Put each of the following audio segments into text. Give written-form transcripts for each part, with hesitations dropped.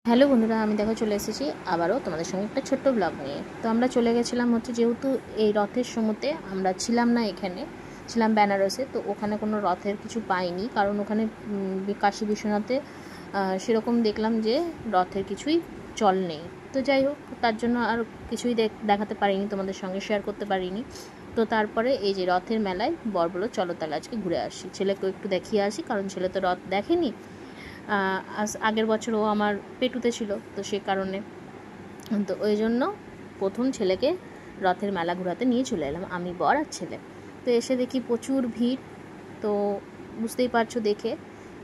Hello বন্ধুরা, আমি দেখো চলে এসেছি আবারও তোমাদের সঙ্গে একটা ছোট্ট ব্লগ নিয়ে। তো আমরা চলে গেছিলাম হচ্ছে, যেহেতু এই রথের সময়তে আমরা ছিলাম না, এখানে ছিলাম বেনারসে। তো ওখানে কোনো রথের কিছু পাইনি, কারণ ওখানে কাশী বিশ্বনাথে সেরকম দেখলাম যে রথের কিছুই চল নেই। তো যাই হোক, তার জন্য আর কিছুই দেখাতে পারিনি, তোমাদের সঙ্গে শেয়ার করতে পারিনি। তো তারপরে এই যে রথের মেলায় বর বলল চলো তাহলে আজকে ঘুরে আসি, ছেলেকেও একটু দেখিয়ে আসি, কারণ ছেলে তো রথ দেখেনি। আগের বছর ও আমার পেটুতে ছিল, তো সে কারণে তো ওই জন্য প্রথম ছেলেকে রথের মেলা ঘোরাতে নিয়ে চলে এলাম, আমি, বর আর ছেলে। তো এসে দেখি প্রচুর ভিড়। তো বুঝতেই পারছো দেখে,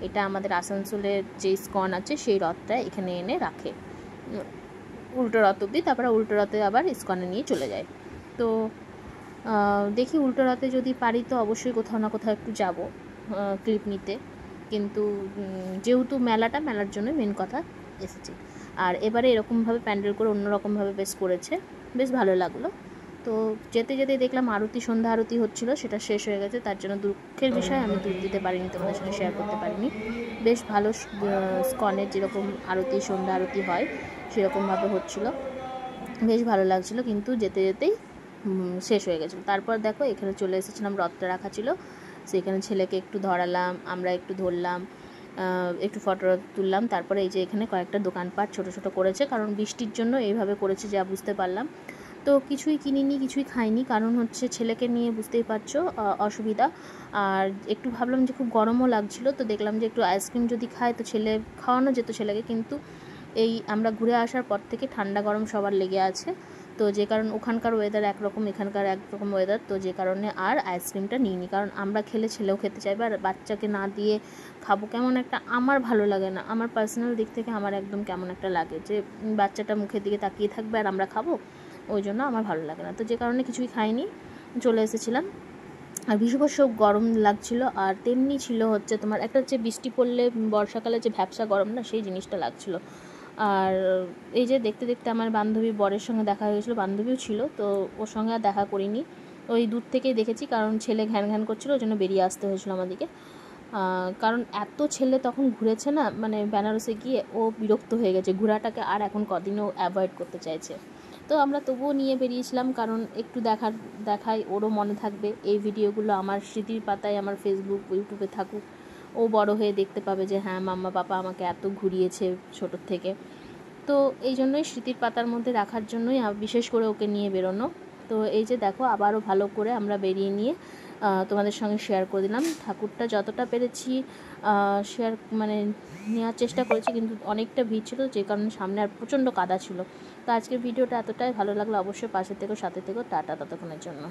এটা আমাদের আসানসোলের যে ইস্কন আছে সেই রথটা এখানে এনে রাখে উল্টো রথ অব্দি, তারপরে উল্টো রথে আবার ইস্কনে নিয়ে চলে যায়। তো দেখি উল্টো রথে যদি পারি তো অবশ্যই কোথাও না কোথাও একটু যাব ক্লিপ নিতে। কিন্তু যেহেতু মেলার জন্য মেন কথা এসেছি। আর এবারে এরকমভাবে প্যান্ডেল করে অন্যরকমভাবে বেশ করেছে, বেশ ভালো লাগলো। তো যেতে যেতে দেখলাম সন্ধ্যা আরতি হচ্ছিলো, সেটা শেষ হয়ে গেছে। তার জন্য দুঃখের বিষয়, আমি দুধ দিতে পারিনি, তোমাদের সঙ্গে শেয়ার করতে পারিনি। বেশ ভালো স্কনের যেরকম সন্ধ্যা আরতি হয় সেরকমভাবে হচ্ছিলো, বেশ ভালো লাগছিলো। কিন্তু যেতে যেতেই শেষ হয়ে গেছিলো। তারপর দেখো এখানে চলে এসেছিলাম, রথটা রাখা ছিল, সেখানে ছেলেকে একটু ধরালাম, আমরা একটু ধরলাম, একটু ফটো তুললাম। তারপরে এই যে এখানে কয়েকটা দোকানপাট ছোটো ছোটো করেছে, কারণ বৃষ্টির জন্য এইভাবে করেছে যা বুঝতে পারলাম। তো কিছুই কিনিনি, কিছুই খাইনি, কারণ হচ্ছে ছেলেকে নিয়ে বুঝতেই পারছো অসুবিধা। আর একটু ভাবলাম যে খুব গরমও লাগছিলো, তো দেখলাম যে একটু আইসক্রিম যদি খায় তো খাওয়ানো যেত ছেলেকে। কিন্তু এই আমরা ঘুরে আসার পর থেকে ঠান্ডা গরম সবার লেগে আছে, তো যে কারণ ওখানকার ওয়েদার একরকম, এখানকার একরকম ওয়েদার, তো যে কারণে আর আইসক্রিমটা নিইনি। কারণ আমরা খেলে ছেলেও খেতে চাইবে, আর বাচ্চাকে না দিয়ে খাবো কেমন একটা, আমার ভালো লাগে না। আমার পার্সোনাল দিক থেকে আমার একদম কেমন একটা লাগে যে বাচ্চাটা মুখের দিকে তাকিয়ে থাকবে আর আমরা খাবো, ওই জন্য আমার ভালো লাগে না। তো যে কারণে কিছুই খাইনি, চলে এসেছিলাম। আর ভীষণ গরম লাগছিল, আর তেমনি ছিল হচ্ছে তোমার একটা হচ্ছে বৃষ্টি পড়লে বর্ষাকালে যে ভ্যাপসা গরম না, সেই জিনিসটা লাগছিল। আর এই যে দেখতে দেখতে আমার বান্ধবী বরের সঙ্গে দেখা হয়ে গেছিলো, বান্ধবীও ছিল, তো ওর সঙ্গে আর দেখা করিনি, ওই দূর থেকেই দেখেছি, কারণ ছেলে ঘ্যান ঘ্যান করছিলো, ওই জন্য বেরিয়ে আসতে হয়েছিলো আমাদেরকে। কারণ এত ছেলে তখন ঘুরেছে না, মানে বেনারসে গিয়ে ও বিরক্ত হয়ে গেছে, ঘোরাটাকে আর এখন কদিনও অ্যাভয়েড করতে চাইছে। তো আমরা তবুও নিয়ে বেরিয়েছিলাম, কারণ একটু দেখাই ওরও মনে থাকবে, এই ভিডিওগুলো আমার স্মৃতির পাতায় আমার ফেসবুক ইউটিউবে থাকুক, ও বড় হয়ে দেখতে পাবে যে হ্যাঁ মাম্মা পাপা আমাকে এত ঘুরিয়েছে ছোটোর থেকে। তো এই জন্যই স্মৃতির পাতার মধ্যে রাখার জন্যই বিশেষ করে ওকে নিয়ে বেরোনো। তো এই যে দেখো আবারও ভালো করে আমরা বেরিয়ে নিয়ে তোমাদের সঙ্গে শেয়ার করে দিলাম। ঠাকুরটা যতটা পেরেছি শেয়ার মানে নেওয়ার চেষ্টা করেছি, কিন্তু অনেকটা ভিড় ছিল, যে কারণে সামনে আর প্রচণ্ড কাদা ছিল। তো আজকের ভিডিওটা এতটাই ভালো লাগলো, অবশ্যই পাশে থেকো, সাথে থেকো, টাটা ততক্ষণের জন্য।